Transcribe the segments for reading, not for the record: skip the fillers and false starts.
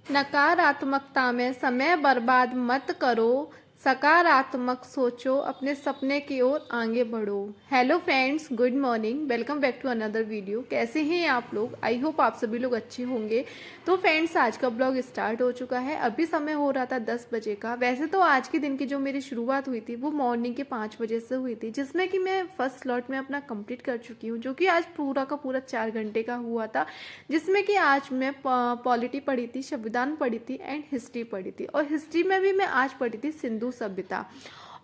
नकारात्मकता में समय बर्बाद मत करो, सकारात्मक सोचो, अपने सपने की ओर आगे बढ़ो। Hello friends, good morning, welcome back to another video. कैसे हैं आप लोग? आई होप आप सभी लोग अच्छे होंगे। तो फ्रेंड्स, आज का ब्लॉग स्टार्ट हो चुका है। अभी समय हो रहा था 10 बजे का। वैसे तो आज के दिन की जो मेरी शुरुआत हुई थी वो मॉर्निंग के 5 बजे से हुई थी, जिसमें कि मैं फर्स्ट स्लॉट में अपना कंप्लीट कर चुकी हूँ, जो कि आज पूरा का पूरा 4 घंटे का हुआ था। जिसमें कि आज मैं पॉलिटी पढ़ी थी, संविधान पढ़ी थी एंड हिस्ट्री पढ़ी थी। और हिस्ट्री में भी मैं आज पढ़ी थी सिंधु सभ्यता।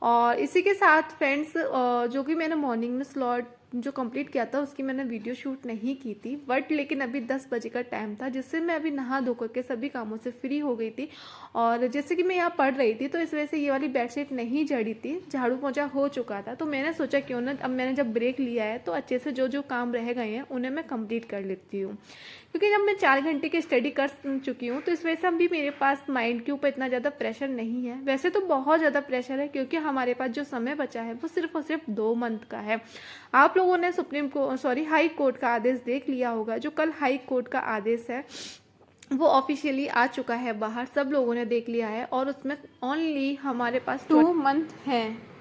और इसी के साथ फ्रेंड्स, जो कि मैंने मॉर्निंग में स्लॉट जो कंप्लीट किया था उसकी मैंने वीडियो शूट नहीं की थी, बट लेकिन अभी 10 बजे का टाइम था, जिससे मैं अभी नहा धो करके सभी कामों से फ्री हो गई थी। और जैसे कि मैं यहाँ पढ़ रही थी तो इस वजह से ये वाली बेडशीट नहीं झड़ी थी, झाड़ू पोंछा हो चुका था। तो मैंने सोचा क्यों ना, अब मैंने जब ब्रेक लिया है तो अच्छे से जो जो काम रह गए हैं उन्हें मैं कंप्लीट कर लेती हूँ, क्योंकि जब मैं 4 घंटे की स्टडी कर चुकी हूँ तो इस वजह से अभी मेरे पास माइंड के ऊपर इतना ज़्यादा प्रेशर नहीं है। वैसे तो बहुत ज़्यादा प्रेशर है, क्योंकि हमारे पास जो समय बचा है वो सिर्फ और सिर्फ 2 मंथ का है। आप लोगों ने हाई कोर्ट का आदेश देख लिया होगा। जो कल हाई कोर्ट का आदेश है वो ऑफिशियली आ चुका है बाहर, सब लोगों ने देख लिया है। और उसमें ओनली हमारे पास 2 मंथ है।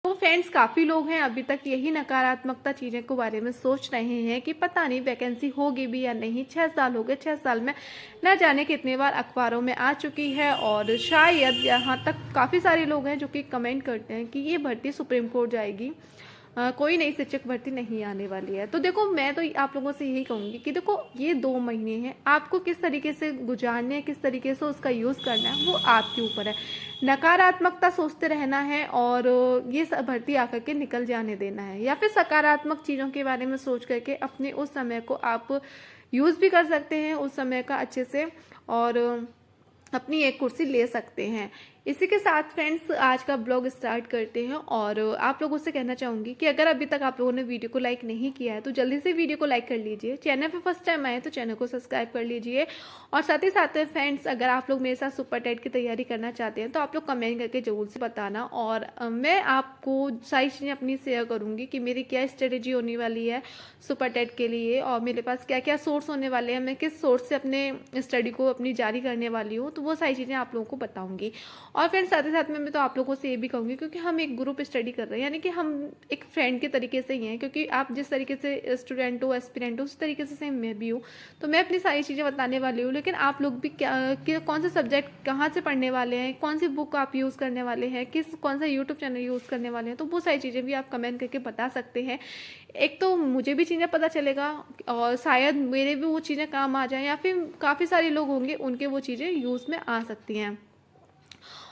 तो फ्रेंड्स, काफ़ी लोग हैं अभी तक यही नकारात्मकता चीज़ें के बारे में सोच रहे हैं कि पता नहीं वैकेंसी होगी भी या नहीं। 6 साल हो गए, 6 साल में न जाने कितनी बार अखबारों में आ चुकी है। और शायद यहाँ तक काफ़ी सारे लोग हैं जो कि कमेंट करते हैं कि ये भर्ती सुप्रीम कोर्ट जाएगी, कोई नई शिक्षक भर्ती नहीं आने वाली है। तो देखो, मैं तो आप लोगों से यही कहूँगी कि देखो, ये 2 महीने हैं, आपको किस तरीके से गुजारने हैं, किस तरीके से उसका यूज़ करना है, वो आपके ऊपर है। नकारात्मकता सोचते रहना है और ये भर्ती आकर के निकल जाने देना है, या फिर सकारात्मक चीज़ों के बारे में सोच करके अपने उस समय को आप यूज़ भी कर सकते हैं, उस समय का अच्छे से, और अपनी एक कुर्सी ले सकते हैं। इसी के साथ फ्रेंड्स, आज का ब्लॉग स्टार्ट करते हैं। और आप लोगों से कहना चाहूँगी कि अगर अभी तक आप लोगों ने वीडियो को लाइक नहीं किया है तो जल्दी से वीडियो को लाइक कर लीजिए। चैनल पे फर्स्ट टाइम आए तो चैनल को सब्सक्राइब कर लीजिए। और साथ ही साथ फ्रेंड्स, अगर आप लोग मेरे साथ सुपर टेट की तैयारी करना चाहते हैं तो आप लोग कमेंट करके जरूर से बताना। और मैं आपको सारी चीज़ें अपनी शेयर करूँगी कि मेरी क्या स्ट्रेटेजी होने वाली है सुपर टेट के लिए, और मेरे पास क्या क्या सोर्स होने वाले हैं, मैं किस सोर्स से अपने स्टडी को अपनी जारी करने वाली हूँ। तो वो सारी चीज़ें आप लोगों को बताऊँगी। और फ्रेंड्स, साथ ही साथ में मैं तो आप लोगों से ये भी कहूँगी, क्योंकि हम एक ग्रुप स्टडी कर रहे हैं, यानी कि हम एक फ्रेंड के तरीके से ही हैं। क्योंकि आप जिस तरीके से स्टूडेंट हो, एस्पिरेंट हो, उस तरीके से सेम मैं भी हूँ। तो मैं अपनी सारी चीज़ें बताने वाली हूँ, लेकिन आप लोग भी कौन से सब्जेक्ट कहाँ से पढ़ने वाले हैं, कौन सी बुक आप यूज़ करने वाले हैं, कौन सा यूट्यूब चैनल यूज़ करने वाले हैं, तो वो सारी चीज़ें भी आप कमेंट करके बता सकते हैं। एक तो मुझे भी चीज़ें पता चलेगा, और शायद मेरे भी वो चीज़ें काम आ जाएं, या फिर काफ़ी सारे लोग होंगे उनके वो चीज़ें यूज़ में आ सकती हैं।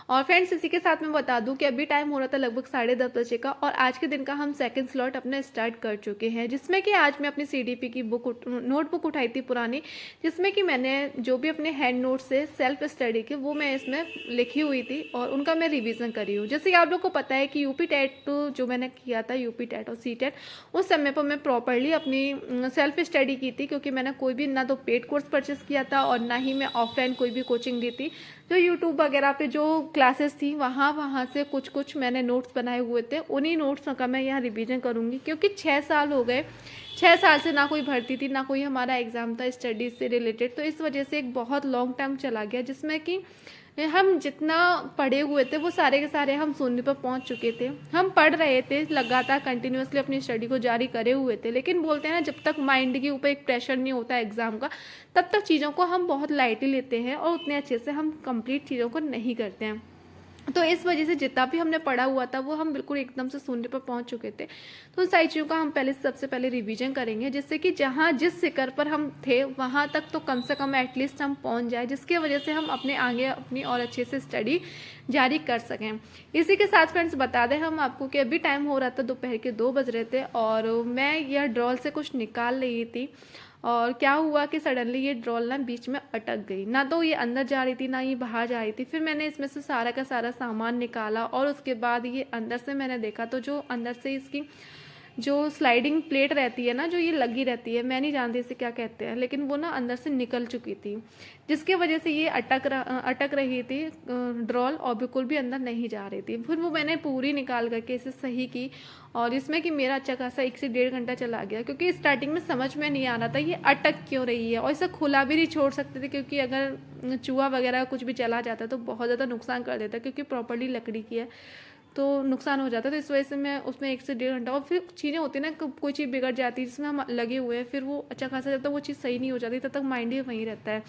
और फ्रेंड्स, इसी के साथ मैं बता दूं कि अभी टाइम हो रहा था लगभग 10:30 बजे का, और आज के दिन का हम सेकंड स्लॉट अपने स्टार्ट कर चुके हैं, जिसमें कि आज मैं अपनी सीडीपी की नोटबुक उठाई थी पुरानी, जिसमें कि मैंने जो भी अपने हैंड नोट से सेल्फ स्टडी के वो मैं इसमें लिखी हुई थी और उनका मैं रिविज़न करी हूँ। जैसे कि आप लोग को पता है कि यूपी टेट जो मैंने किया था, यूपी टेट और सी टेट, उस समय पर मैं प्रॉपरली अपनी सेल्फ स्टडी की थी, क्योंकि मैंने कोई भी ना तो पेड कोर्स परचेस किया था और ना ही मैं ऑफलाइन कोई भी कोचिंग दी थी। जो यूट्यूब वगैरह पे जो क्लासेस थी वहाँ से कुछ कुछ मैंने नोट्स बनाए हुए थे, उन्हीं नोट्स का मैं यहाँ रिवीजन करूँगी। क्योंकि 6 साल हो गए, 6 साल से ना कोई भर्ती थी, ना कोई हमारा एग्ज़ाम था स्टडीज़ से रिलेटेड। तो इस वजह से एक बहुत लॉन्ग टाइम चला गया, जिसमें कि हम जितना पढ़े हुए थे वो सारे के सारे हम शून्य पर पहुंच चुके थे। हम पढ़ रहे थे लगातार, कंटिन्यूसली अपनी स्टडी को जारी करे हुए थे, लेकिन बोलते हैं ना, जब तक माइंड के ऊपर एक प्रेशर नहीं होता एग्ज़ाम का, तब तक चीज़ों को हम बहुत लाइटली लेते हैं और उतने अच्छे से हम कंप्लीट चीज़ों को नहीं करते हैं। तो इस वजह से जितना भी हमने पढ़ा हुआ था वो हम बिल्कुल एकदम से शून्य पर पहुंच चुके थे। तो उन सारी चीज़ों का हम सबसे पहले रिवीजन करेंगे, जिससे कि जहाँ जिस शिखर पर हम थे वहाँ तक तो कम से कम एटलीस्ट हम पहुँच जाए, जिसकी वजह से हम अपने आगे अपनी और अच्छे से स्टडी जारी कर सकें। इसी के साथ फ्रेंड्स, बता दें हम आपको कि अभी टाइम हो रहा था दोपहर के 2 बज रहे थे, और मैं यह ड्रॉल से कुछ निकाल रही थी। और क्या हुआ कि सडनली ये ड्रॉल ना बीच में अटक गई, ना तो ये अंदर जा रही थी ना ये बाहर जा रही थी। फिर मैंने इसमें से सारा का सारा सामान निकाला, और उसके बाद ये अंदर से मैंने देखा तो जो अंदर से इसकी जो स्लाइडिंग प्लेट रहती है ना, जो ये लगी रहती है, मैं नहीं जानती इसे क्या कहते हैं, लेकिन वो ना अंदर से निकल चुकी थी, जिसकी वजह से ये अटक रही थी ड्रॉल, और बिल्कुल भी अंदर नहीं जा रही थी। फिर वो मैंने पूरी निकाल करके इसे सही की, और इसमें कि मेरा अच्छा खासा 1 से 1.5 घंटा चला गया, क्योंकि स्टार्टिंग में समझ में नहीं आ रहा था ये अटक क्यों रही है, और इसे खुला भी नहीं छोड़ सकते थे, क्योंकि अगर चूहा वगैरह कुछ भी चला जाता तो बहुत ज़्यादा नुकसान कर देता, क्योंकि प्रॉपर्ली लकड़ी की है तो नुकसान हो जाता है। तो इस वजह से मैं उसमें 1 से 1.5 घंटा, और फिर चीज़ें होती है ना, कोई चीज़ बिगड़ जाती है जिसमें हम लगे हुए हैं, फिर वो अच्छा खासा जब तक वो चीज़ सही नहीं हो जाती तब तक माइंड ही वहीं रहता है।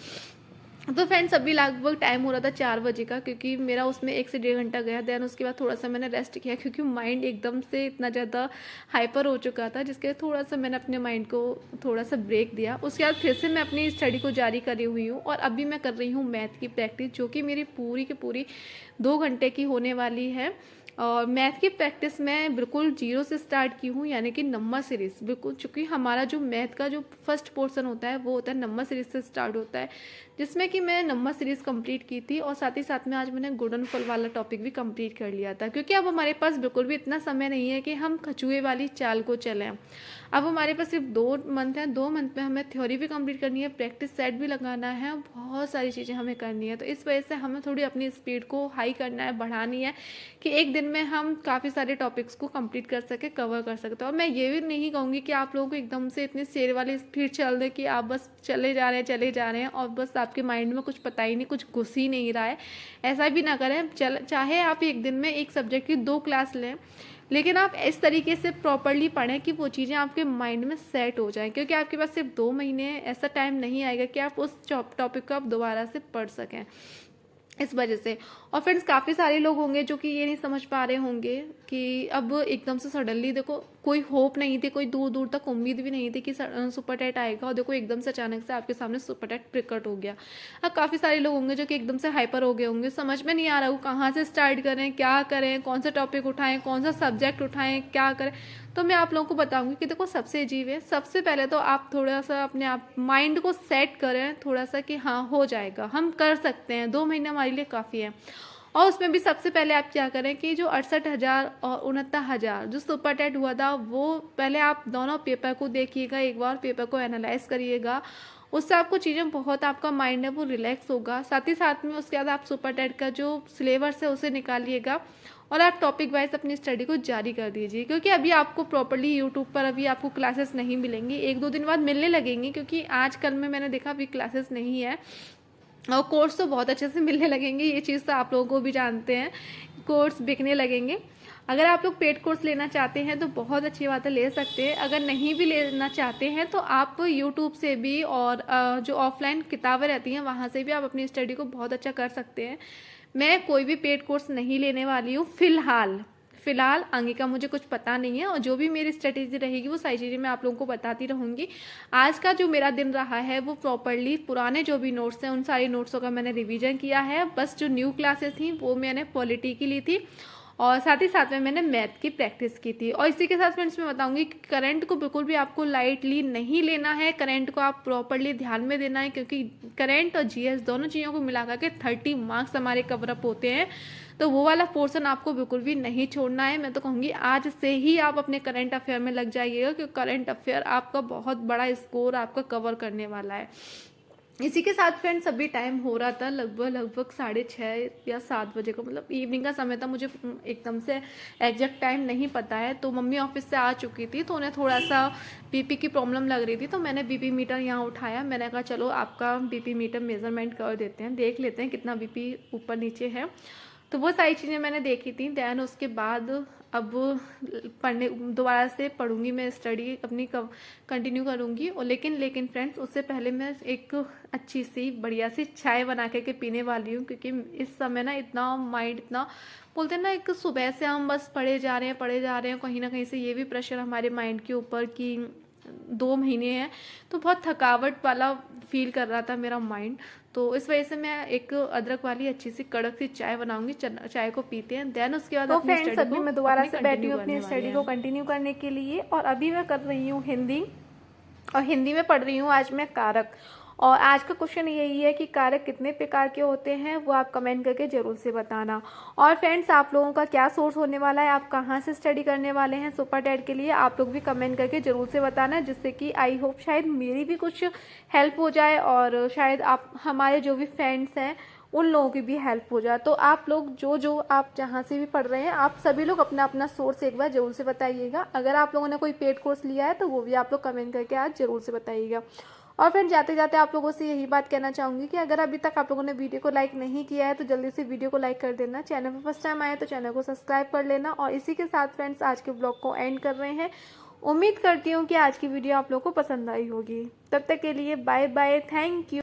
तो फ्रेंड्स अभी लगभग टाइम हो रहा था 4 बजे का, क्योंकि मेरा उसमें 1 से 1.5 घंटा गया। देन उसके बाद थोड़ा सा मैंने रेस्ट किया, क्योंकि माइंड एकदम से इतना ज़्यादा हाइपर हो चुका था, जिसके थोड़ा सा मैंने अपने माइंड को थोड़ा सा ब्रेक दिया। उसके बाद फिर से मैं अपनी स्टडी को जारी करी हुई हूँ, और अभी मैं कर रही हूँ मैथ की प्रैक्टिस, जो कि मेरी पूरी की पूरी 2 घंटे की होने वाली है। और मैथ की प्रैक्टिस मैं बिल्कुल 0 से स्टार्ट की हूँ, यानी कि नंबर सीरीज बिल्कुल, चूँकि हमारा जो मैथ का जो फर्स्ट पोर्शन होता है वो होता है नंबर सीरीज से स्टार्ट होता है, जिसमें कि मैं नंबर सीरीज कंप्लीट की थी, और साथ ही साथ में आज मैंने गुणनफल वाला टॉपिक भी कंप्लीट कर लिया था, क्योंकि अब हमारे पास बिल्कुल भी इतना समय नहीं है कि हम कछुए वाली चाल को चलें। अब हमारे पास सिर्फ 2 मंथ हैं, 2 मंथ में हमें थ्योरी भी कंप्लीट करनी है, प्रैक्टिस सेट भी लगाना है, बहुत सारी चीज़ें हमें करनी है। तो इस वजह से हमें थोड़ी अपनी स्पीड को हाई करना है, बढ़ानी है, कि एक दिन में हम काफ़ी सारे टॉपिक्स को कंप्लीट कर सके, कवर कर सकते हैं। और मैं ये भी नहीं कहूँगी कि आप लोगों को एकदम से इतनी शेर वाली स्पीड चल दे कि आप बस चले जा रहे हैं और बस आपके माइंड में कुछ पता ही नहीं, कुछ घुस ही नहीं रहा है। ऐसा भी ना करें। चाहे आप एक दिन में एक सब्जेक्ट की 2 क्लास लें, लेकिन आप इस तरीके से प्रॉपरली पढ़ें कि वो चीज़ें आपके माइंड में सेट हो जाएं, क्योंकि आपके पास सिर्फ 2 महीने ऐसा टाइम नहीं आएगा कि आप उस टॉपिक को आप दोबारा से पढ़ सकें, इस वजह से। और फ्रेंड्स काफ़ी सारे लोग होंगे जो कि ये नहीं समझ पा रहे होंगे कि अब एकदम से सडनली, देखो कोई होप नहीं थी, कोई दूर दूर तक उम्मीद भी नहीं थी कि सुपर टेट आएगा, और देखो एकदम से अचानक से आपके सामने सुपर टेट प्रकट हो गया। अब काफ़ी सारे लोग होंगे जो कि एकदम से हाइपर हो गए होंगे, समझ में नहीं आ रहा हो कहाँ से स्टार्ट करें, क्या करें, कौन सा टॉपिक उठाएं, कौन सा सब्जेक्ट उठाएं, क्या करें। तो मैं आप लोगों को बताऊंगी कि देखो सबसे अजीब है, सबसे पहले तो आप थोड़ा सा अपने आप माइंड को सेट करें थोड़ा सा कि हाँ हो जाएगा, हम कर सकते हैं, 2 महीने हमारे लिए काफ़ी है। और उसमें भी सबसे पहले आप क्या करें कि जो 68,000 और 69,000 जो सुपर टेट हुआ था, वो पहले आप दोनों पेपर को देखिएगा, एक बार पेपर को एनालाइज करिएगा, उससे आपको चीज़ें बहुत, आपका माइंड है वो रिलैक्स होगा। साथ ही साथ में उसके बाद आप सुपर टेट का जो सिलेबस है उसे निकालिएगा, और आप टॉपिक वाइज अपनी स्टडी को जारी कर दीजिए, क्योंकि अभी आपको प्रॉपर्ली यूट्यूब पर अभी आपको क्लासेस नहीं मिलेंगी, 1-2 दिन बाद मिलने लगेंगी, क्योंकि आजकल में मैंने देखा अभी क्लासेस नहीं है, और कोर्स तो बहुत अच्छे से मिलने लगेंगे, ये चीज़ तो आप लोगों को भी जानते हैं, कोर्स बिकने लगेंगे। अगर आप लोग पेड कोर्स लेना चाहते हैं तो बहुत अच्छी बात है, ले सकते हैं। अगर नहीं भी लेना चाहते हैं तो आप यूट्यूब से भी, और जो ऑफलाइन किताबें रहती हैं वहाँ से भी आप अपनी स्टडी को बहुत अच्छा कर सकते हैं। मैं कोई भी पेड कोर्स नहीं लेने वाली हूँ फिलहाल आगे का मुझे कुछ पता नहीं है, और जो भी मेरी स्ट्रेटेजी रहेगी वो सारी चीज़ें मैं आप लोगों को बताती रहूँगी। आज का जो मेरा दिन रहा है वो प्रॉपरली पुराने जो भी नोट्स हैं उन सारे नोट्सों का मैंने रिवीजन किया है। बस जो न्यू क्लासेस थी वो मैंने पॉलिटी की ली थी, और साथ ही साथ में मैंने मैथ की प्रैक्टिस की थी। और इसी के साथ फ्रेंड्स मैं बताऊंगी कि करंट को बिल्कुल भी आपको लाइटली नहीं लेना है, करंट को आप प्रॉपरली ध्यान में देना है, क्योंकि करंट और जीएस दोनों चीज़ों को मिला करके 30 मार्क्स हमारे कवरअप होते हैं। तो वो वाला पोर्शन आपको बिल्कुल भी नहीं छोड़ना है। मैं तो कहूँगी आज से ही आप अपने करंट अफेयर में लग जाइएगा, क्योंकि करंट अफेयर आपका बहुत बड़ा स्कोर आपका कवर करने वाला है। इसी के साथ फ्रेंड्स अभी टाइम हो रहा था लगभग 6:30 या 7 बजे का, मतलब इवनिंग का समय था, मुझे एकदम से एग्जैक्ट टाइम नहीं पता है। तो मम्मी ऑफिस से आ चुकी थी, तो उन्हें थोड़ा सा बीपी की प्रॉब्लम लग रही थी, तो मैंने बीपी मीटर यहाँ उठाया। मैंने कहा चलो आपका बीपी मीटर मेजरमेंट कर देते हैं, देख लेते हैं कितना बीपी ऊपर नीचे है। तो वो सारी चीज़ें मैंने देखी थी। दैन उसके बाद अब पढ़ने दोबारा से पढ़ूंगी, मैं स्टडी अपनी कंटिन्यू करूंगी। और लेकिन फ्रेंड्स उससे पहले मैं एक अच्छी सी बढ़िया सी चाय बना के पीने वाली हूँ, क्योंकि इस समय ना इतना माइंड इतना बोलते हैं ना, एक सुबह से हम बस पढ़े जा रहे हैं, कहीं ना कहीं से ये भी प्रेशर हमारे माइंड के ऊपर कि 2 महीने हैं, तो बहुत थकावट वाला फील कर रहा था मेरा माइंड। तो इस वजह से मैं एक अदरक वाली अच्छी सी कड़क सी चाय बनाऊंगी, चाय को पीते हैं। देन उसके बाद अपनी स्टडी को मैं दोबारा से बैठी हूँ अपनी स्टडी को कंटिन्यू करने के लिए। और अभी मैं कर रही हूँ हिंदी, और हिंदी में पढ़ रही हूँ आज मैं कारक। और आज का क्वेश्चन यही है कि कारक कितने प्रकार के होते हैं, वो आप कमेंट करके ज़रूर से बताना। और फ्रेंड्स, आप लोगों का क्या सोर्स होने वाला है, आप कहाँ से स्टडी करने वाले हैं सुपर टेट के लिए, आप लोग भी कमेंट करके ज़रूर से बताना, जिससे कि आई होप शायद मेरी भी कुछ हेल्प हो जाए और शायद आप हमारे जो भी फ्रेंड्स हैं उन लोगों की भी हेल्प हो जाए। तो आप लोग जो आप जहाँ से भी पढ़ रहे हैं, आप सभी लोग अपना अपना सोर्स एक बार ज़रूर से बताइएगा। अगर आप लोगों ने कोई पेड कोर्स लिया है तो वो भी आप लोग कमेंट करके आज ज़रूर से बताइएगा। और फिर जाते जाते आप लोगों से यही बात कहना चाहूँगी कि अगर अभी तक आप लोगों ने वीडियो को लाइक नहीं किया है तो जल्दी से वीडियो को लाइक कर देना। चैनल पर फर्स्ट टाइम आए तो चैनल को सब्सक्राइब कर लेना। और इसी के साथ फ्रेंड्स, आज के ब्लॉग को एंड कर रहे हैं। उम्मीद करती हूँ कि आज की वीडियो आप लोगों को पसंद आई होगी। तब तक के लिए बाय बाय, थैंक यू।